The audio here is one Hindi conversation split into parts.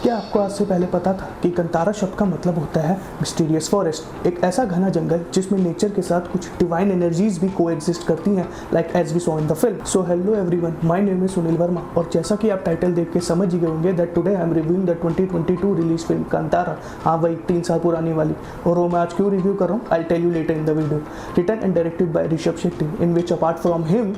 क्या आपको आज से पहले पता था कि कंतारा शब्द का मतलब होता है मिस्टीरियस फॉरेस्ट, एक ऐसा घना जंगल जिसमें नेचर के साथ कुछ डिवाइन एनर्जीज भी कोएग्जिस्ट करती हैं, like as we saw in the film. So hello everyone, my name is Sunil Verma और जैसा कि आप टाइटल देख के समझ ही गए होंगे that today I am reviewing the 2022 release film Kantara. हाँ वही 3 साल पुरानी वाली। और वो मैं आज क्यों रिव्यू कर रहा हूँ, I tell you later in the video. Written and directed by Rishab Shetty, in which apart from him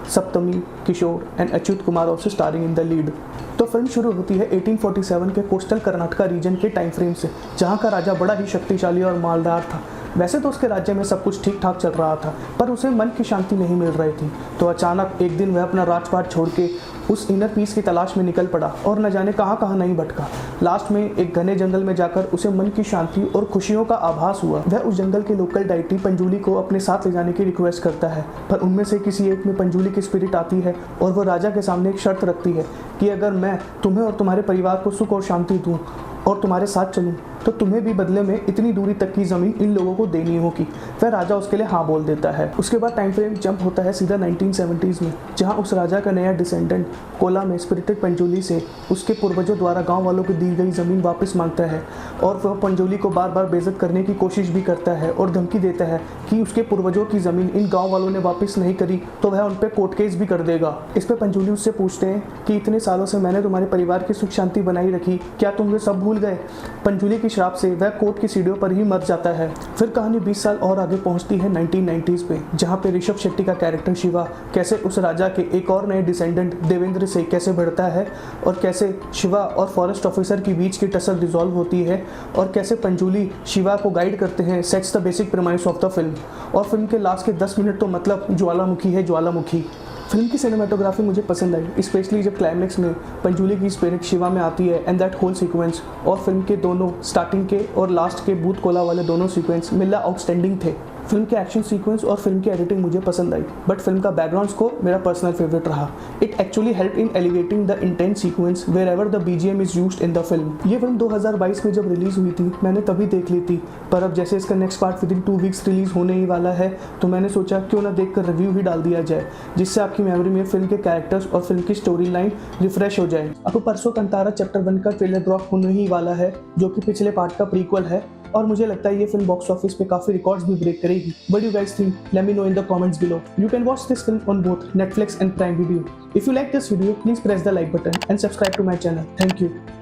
Saptami, Kishore and Achyut Kumar also starring in the lead. तो फिल्म शुरू होती है 1847 के कोस्टल कर्नाटका रीजन के टाइम फ्रेम से, जहाँ का राजा बड़ा ही शक्तिशाली और मालदार था। वैसे तो उसके राज्य में सब कुछ ठीक ठाक चल रहा था, पर उसे मन की शांति नहीं मिल रही थी। तो अचानक एक दिन वह अपना राजपाट छोड़ के उस इनर पीस की तलाश में निकल पड़ा और न जाने कहाँ कहाँ नहीं भटका। लास्ट में एक घने जंगल में जाकर उसे मन की शांति और खुशियों का आभास हुआ। वह उस जंगल के लोकल डाइटी पंजूली को अपने साथ ले जाने की रिक्वेस्ट करता है, पर उनमें से किसी एक में पंजूली की स्पिरिट आती है और वह राजा के सामने एक शर्त रखती है कि अगर मैं तुम्हें और तुम्हारे परिवार को सुख और शांति दूँ और तुम्हारे साथ चलूं तो तुम्हें भी बदले में इतनी दूरी तक की ज़मीन इन लोगों को देनी होगी। वह राजा उसके लिए हाँ बोल देता है। उसके बाद टाइम फ्रेम जंप होता है सीधा 1970s में, जहां उस राजा का नया डिसेंडेंट कोला में स्पिरिटेड पंजोली से उसके पूर्वजों द्वारा गांव वालों को दी गई ज़मीन वापस मांगता है और वह पंजोली को बार बार बेइज्जत करने की कोशिश भी करता है और धमकी देता है कि उसके पूर्वजों की ज़मीन इन गाँव वालों ने वापस नहीं करी तो वह उन पर कोर्ट केस भी कर देगा। इस पर पंजोली उससे पूछते हैं कि इतने सालों से मैंने तुम्हारे परिवार की सुख शांति बनाई रखी, क्या तुम ये सब भूल गए? पंजोली की श्राप से वह कोर्ट की सीढ़ियों पर ही मर जाता है। फिर कहानी 20 साल और आगे पहुंचती है 1990s पे, जहां पे ऋषभ शेट्टी का कैरेक्टर शिवा कैसे उस राजा के एक और नए डिसेंडेंट देवेंद्र से कैसे बढ़ता है और कैसे शिवा और फॉरेस्ट ऑफिसर के बीच की टसल रिजॉल्व होती है और कैसे पंजोली शिवा को गाइड करते हैं, sets the basic premise of the film. और फिल्म के लास्ट के 10 मिनट तो मतलब ज्वालामुखी है ज्वालामुखी। फिल्म की सिनेमाटोग्राफी मुझे पसंद आई, स्पेशली जब क्लाइमेक्स में पंजोली की स्पिरिट शिवा में आती है एंड दैट होल सीक्वेंस। और फिल्म के दोनों स्टार्टिंग के और लास्ट के बूथ कोला वाले दोनों सीक्वेंस मिला आउटस्टैंडिंग थे। फिल्म के एक्शन सीक्वेंस और फिल्म की एडिटिंग मुझे पसंद आई, बट फिल्म का बैकग्राउंड स्कोर मेरा पर्सनल फेवरेट रहा। It actually help in elevating the intense sequence wherever the BGM is used in the film. ये फिल्म 2022 में जब रिलीज हुई थी मैंने तभी देख ली थी, पर अब जैसे इसका next part within 2 weeks release होने ही वाला है तो मैंने सोचा क्यों ना देखकर रिव्यू ही डाल दिया जाए, जिससे आपकी मेमोरी में फिल्म के कैरेक्टर्स और फिल्म की स्टोरी लाइन रिफ्रेश हो जाए। अब परसों कांतारा चैप्टर 1 का ट्रेलर ड्रॉप होने ही वाला है, जो कि पिछले पार्ट का प्रीक्वल है और मुझे लगता है ये फिल्म बॉक्स ऑफिस पे काफी रिकॉर्ड्स भी ब्रेक करेगी। What do you guys think? Let me know in the comments below. You can watch this film on both Netflix and Prime Video. If you like this video, please press the like button and subscribe to my channel. Thank you.